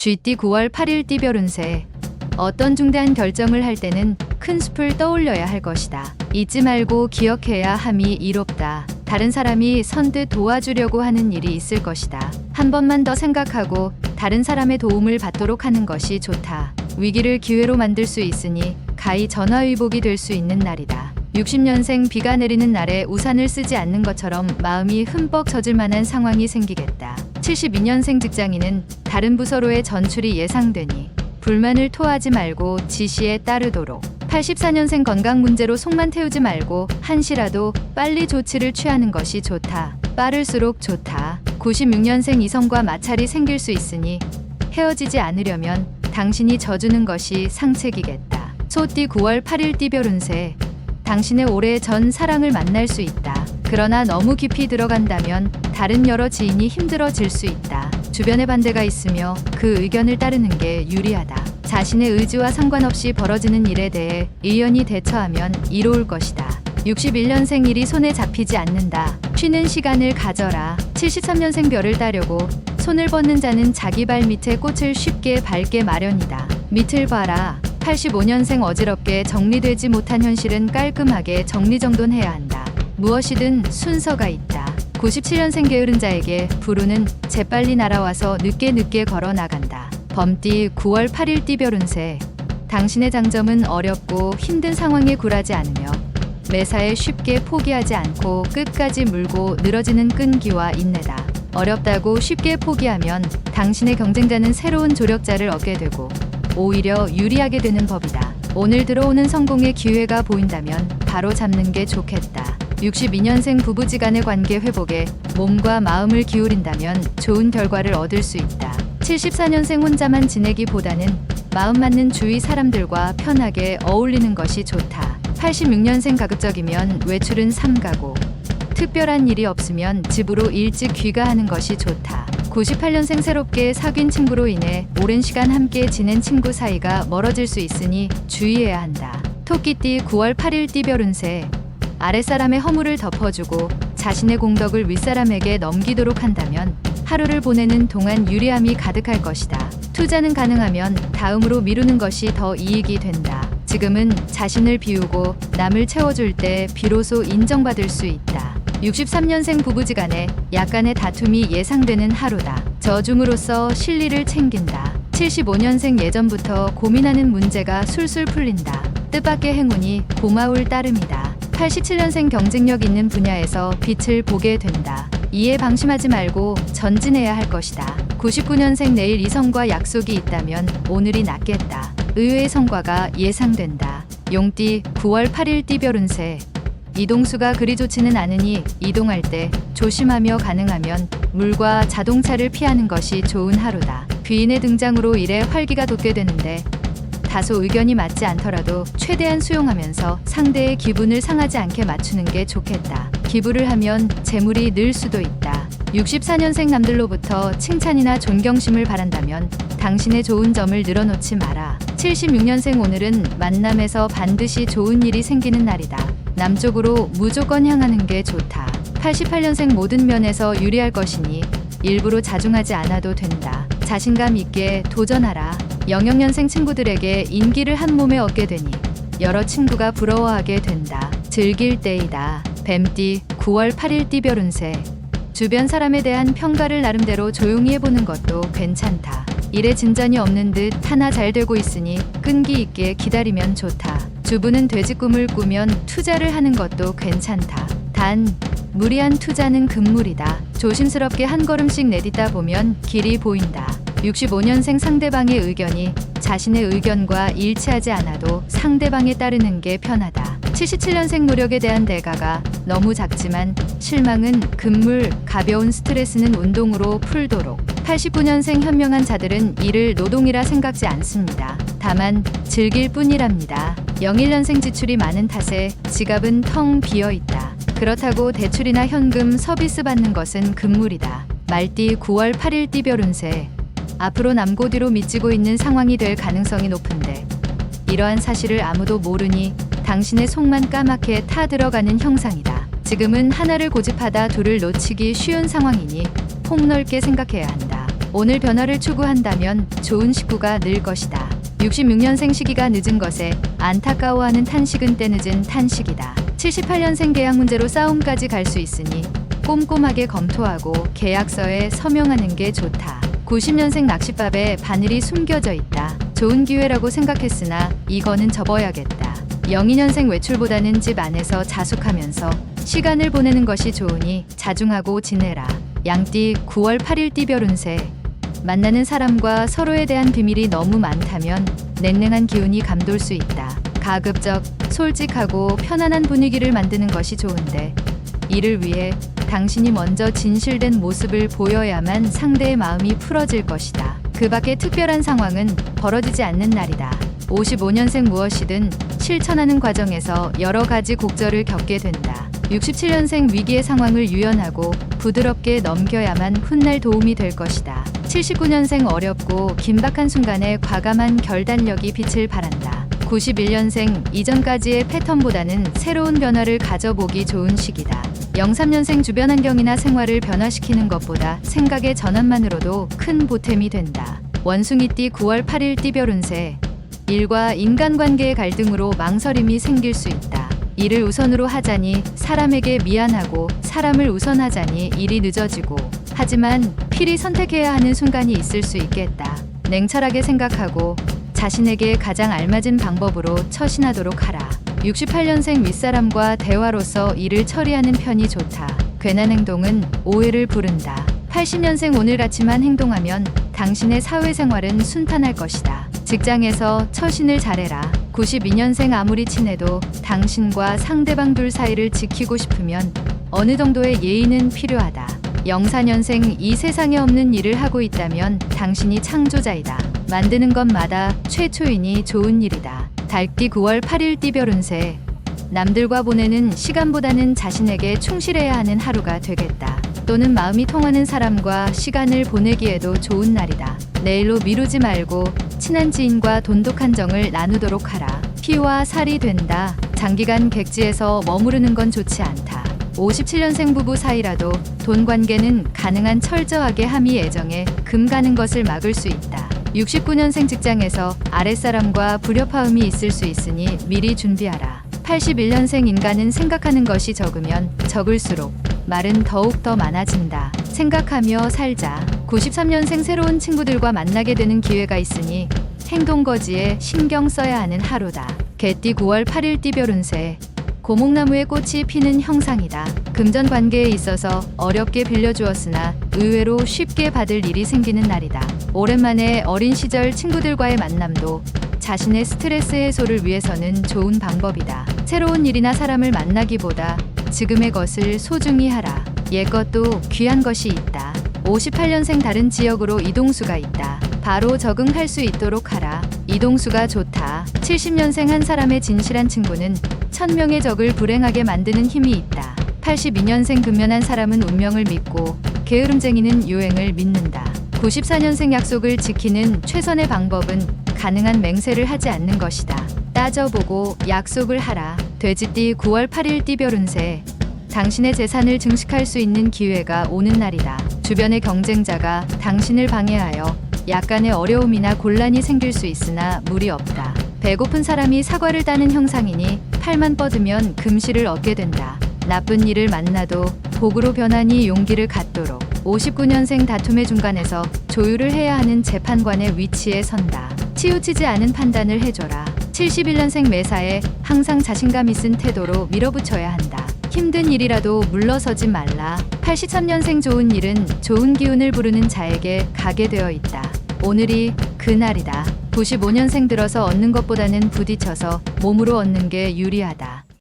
쥐띠 9월 8일 띠별 운세. 어떤 중대한 결정을 할 때는 큰 숲을 떠올려야 할 것이다. 잊지 말고 기억해야 함이 이롭다. 다른 사람이 선뜻 도와주려고 하는 일이 있을 것이다. 한 번만 더 생각하고 다른 사람의 도움을 받도록 하는 것이 좋다. 위기를 기회로 만들 수 있으니 가히 전화위복이 될 수 있는 날이다. 60년생 비가 내리는 날에 우산을 쓰지 않는 것처럼 마음이 흠뻑 젖을 만한 상황이 생기겠다. 72년생 직장인은 다른 부서로의 전출이 예상되니 불만을 토하지 말고 지시에 따르도록. 84년생 건강 문제로 속만 태우지 말고 한시라도 빨리 조치를 취하는 것이 좋다. 빠를수록 좋다. 96년생 이성과 마찰이 생길 수 있으니 헤어지지 않으려면 당신이 져주는 것이 상책이겠다. 소띠 9월 8일 띠별 운세. 당신의 오래전 사랑을 만날 수 있다. 그러나 너무 깊이 들어간다면 다른 여러 지인이 힘들어질 수 있다. 주변에 반대가 있으며 그 의견을 따르는 게 유리하다. 자신의 의지와 상관없이 벌어지는 일에 대해 의연히 대처하면 이로울 것이다. 61년생 일이 손에 잡히지 않는다. 쉬는 시간을 가져라. 73년생 별을 따려고 손을 뻗는 자는 자기 발 밑에 꽃을 쉽게 밟게 마련이다. 밑을 봐라. 85년생 어지럽게 정리되지 못한 현실은 깔끔하게 정리정돈해야 한다. 무엇이든 순서가 있다. 97년생 게으른 자에게 불운은 재빨리 날아와서 늦게 걸어 나간다. 범띠 9월 8일 띠별 운세. 당신의 장점은 어렵고 힘든 상황에 굴하지 않으며 매사에 쉽게 포기하지 않고 끝까지 물고 늘어지는 끈기와 인내다. 어렵다고 쉽게 포기하면 당신의 경쟁자는 새로운 조력자를 얻게 되고 오히려 유리하게 되는 법이다. 오늘 들어오는 성공의 기회가 보인다면 바로 잡는 게 좋겠다. 62년생 부부지간의 관계 회복에 몸과 마음을 기울인다면 좋은 결과를 얻을 수 있다. 74년생 혼자만 지내기보다는 마음 맞는 주위 사람들과 편하게 어울리는 것이 좋다. 86년생 가급적이면 외출은 삼가고 특별한 일이 없으면 집으로 일찍 귀가하는 것이 좋다. 98년생 새롭게 사귄 친구로 인해 오랜 시간 함께 지낸 친구 사이가 멀어질 수 있으니 주의해야 한다. 토끼띠 9월 8일 띠별 운세. 아랫사람의 허물을 덮어주고 자신의 공덕을 윗사람에게 넘기도록 한다면 하루를 보내는 동안 유리함이 가득할 것이다. 투자는 가능하면 다음으로 미루는 것이 더 이익이 된다. 지금은 자신을 비우고 남을 채워줄 때 비로소 인정받을 수 있다. 63년생 부부지간에 약간의 다툼이 예상되는 하루다. 저줌으로써 실리를 챙긴다. 75년생 예전부터 고민하는 문제가 술술 풀린다. 뜻밖의 행운이 고마울 따름이다. 87년생 경쟁력 있는 분야에서 빛을 보게 된다. 이에 방심하지 말고 전진해야 할 것이다. 99년생 내일 이성과 약속이 있다면 오늘이 낫겠다. 의외의 성과가 예상된다. 용띠 9월 8일 띠별 운세. 이동수가 그리 좋지는 않으니 이동할 때 조심하며 가능하면 물과 자동차를 피하는 것이 좋은 하루다. 귀인의 등장으로 일에 활기가 돋게 되는데 다소 의견이 맞지 않더라도 최대한 수용하면서 상대의 기분을 상하지 않게 맞추는 게 좋겠다. 기부를 하면 재물이 늘 수도 있다. 64년생 남들로부터 칭찬이나 존경심을 바란다면 당신의 좋은 점을 늘어놓지 마라. 76년생 오늘은 만남에서 반드시 좋은 일이 생기는 날이다. 남쪽으로 무조건 향하는 게 좋다. 88년생 모든 면에서 유리할 것이니 일부러 자중하지 않아도 된다. 자신감 있게 도전하라. 00년생 친구들에게 인기를 한 몸에 얻게 되니 여러 친구가 부러워하게 된다. 즐길 때이다. 뱀띠 9월 8일 띠별 운세. 주변 사람에 대한 평가를 나름대로 조용히 해보는 것도 괜찮다. 일에 진전이 없는 듯 하나 잘 되고 있으니 끈기 있게 기다리면 좋다. 주부는 돼지 꿈을 꾸면 투자를 하는 것도 괜찮다. 단 무리한 투자는 금물이다. 조심스럽게 한 걸음씩 내딛다 보면 길이 보인다. 65년생 상대방의 의견이 자신의 의견과 일치하지 않아도 상대방에 따르는 게 편하다. 77년생 노력에 대한 대가가 너무 작지만 실망은 금물, 가벼운 스트레스는 운동으로 풀도록. 89년생 현명한 자들은 이를 노동이라 생각지 않습니다. 다만 즐길 뿐이랍니다. 01년생 지출이 많은 탓에 지갑은 텅 비어 있다. 그렇다고 대출이나 현금, 서비스 받는 것은 금물이다. 말띠 9월 8일 띠별 운세. 앞으로 남고 뒤로 미치고 있는 상황이 될 가능성이 높은데 이러한 사실을 아무도 모르니 당신의 속만 까맣게 타 들어가는 형상이다. 지금은 하나를 고집하다 둘을 놓치기 쉬운 상황이니 폭넓게 생각해야 한다. 오늘 변화를 추구한다면 좋은 식구가 늘 것이다. 66년생 시기가 늦은 것에 안타까워하는 탄식은 때늦은 탄식이다. 78년생 계약 문제로 싸움까지 갈 수 있으니 꼼꼼하게 검토하고 계약서에 서명하는 게 좋다. 90년생 낚싯밥에 바늘이 숨겨져 있다. 좋은 기회라고 생각했으나 이거는 접어야겠다. 02년생 외출보다는 집 안에서 자숙하면서 시간을 보내는 것이 좋으니 자중하고 지내라. 양띠 9월 8일 띠별 운세. 만나는 사람과 서로에 대한 비밀이 너무 많다면 냉랭한 기운이 감돌 수 있다. 가급적 솔직하고 편안한 분위기를 만드는 것이 좋은데 이를 위해 당신이 먼저 진실된 모습을 보여야만 상대의 마음이 풀어질 것이다. 그 밖에 특별한 상황은 벌어지지 않는 날이다. 55년생 무엇이든 실천하는 과정에서 여러 가지 곡절을 겪게 된다. 67년생 위기의 상황을 유연하고 부드럽게 넘겨야만 훗날 도움이 될 것이다. 79년생 어렵고 긴박한 순간에 과감한 결단력이 빛을 발한다. 91년생 이전까지의 패턴보다는 새로운 변화를 가져보기 좋은 시기다. 03년생 주변 환경이나 생활을 변화시키는 것보다 생각의 전환만으로도 큰 보탬이 된다. 원숭이띠 9월 8일 띠별 운세. 일과 인간관계의 갈등으로 망설임이 생길 수 있다. 일을 우선으로 하자니 사람에게 미안하고 사람을 우선하자니 일이 늦어지고 하지만 필히 선택해야 하는 순간이 있을 수 있겠다. 냉철하게 생각하고 자신에게 가장 알맞은 방법으로 처신하도록 하라. 68년생 윗사람과 대화로서 일을 처리하는 편이 좋다. 괜한 행동은 오해를 부른다. 80년생 오늘같이만 행동하면 당신의 사회생활은 순탄할 것이다. 직장에서 처신을 잘해라. 92년생 아무리 친해도 당신과 상대방 둘 사이를 지키고 싶으면 어느 정도의 예의는 필요하다. 04년생 이 세상에 없는 일을 하고 있다면 당신이 창조자이다. 만드는 것마다 최초이니 좋은 일이다. 달띠 9월 8일 띠별 운세. 남들과 보내는 시간보다는 자신에게 충실해야 하는 하루가 되겠다. 또는 마음이 통하는 사람과 시간을 보내기에도 좋은 날이다. 내일로 미루지 말고 친한 지인과 돈독한 정을 나누도록 하라. 피와 살이 된다. 장기간 객지에서 머무르는 건 좋지 않다. 57년생 부부 사이라도 돈 관계는 가능한 철저하게 함의 애정에 금 가는 것을 막을 수 있다. 69년생 직장에서 아랫사람과 불협화음이 있을 수 있으니 미리 준비하라. 81년생 인간은 생각하는 것이 적으면 적을수록 말은 더욱 더 많아진다. 생각하며 살자. 93년생 새로운 친구들과 만나게 되는 기회가 있으니 행동거지에 신경 써야 하는 하루다. 개띠 9월 8일 띠별 운세. 고목나무에 꽃이 피는 형상이다. 금전 관계에 있어서 어렵게 빌려주었으나 의외로 쉽게 받을 일이 생기는 날이다. 오랜만에 어린 시절 친구들과의 만남도 자신의 스트레스 해소를 위해서는 좋은 방법이다. 새로운 일이나 사람을 만나기보다 지금의 것을 소중히 하라. 옛것도 귀한 것이 있다. 58년생 다른 지역으로 이동수가 있다. 바로 적응할 수 있도록 하라. 이동수가 좋다. 70년생 한 사람의 진실한 친구는 1000명의 적을 불행하게 만드는 힘이 있다. 82년생 근면한 사람은 운명을 믿고 게으름쟁이는 유행을 믿는다. 94년생 약속을 지키는 최선의 방법은 가능한 맹세를 하지 않는 것이다. 따져보고 약속을 하라. 돼지띠 9월 8일 띠별 운세. 당신의 재산을 증식할 수 있는 기회가 오는 날이다. 주변의 경쟁자가 당신을 방해하여 약간의 어려움이나 곤란이 생길 수 있으나 무리 없다. 배고픈 사람이 사과를 따는 형상이니 팔만 뻗으면 금실을 얻게 된다. 나쁜 일을 만나도 복으로 변하니 용기를 갖도록. 59년생 다툼의 중간에서 조율을 해야 하는 재판관의 위치에 선다. 치우치지 않은 판단을 해줘라. 71년생 매사에 항상 자신감 있은 태도로 밀어붙여야 한다. 힘든 일이라도 물러서지 말라. 83년생 좋은 일은 좋은 기운을 부르는 자에게 가게 되어 있다. 오늘이 그날이다. 95년생 들어서 얻는 것보다는 부딪혀서 몸으로 얻는 게 유리하다.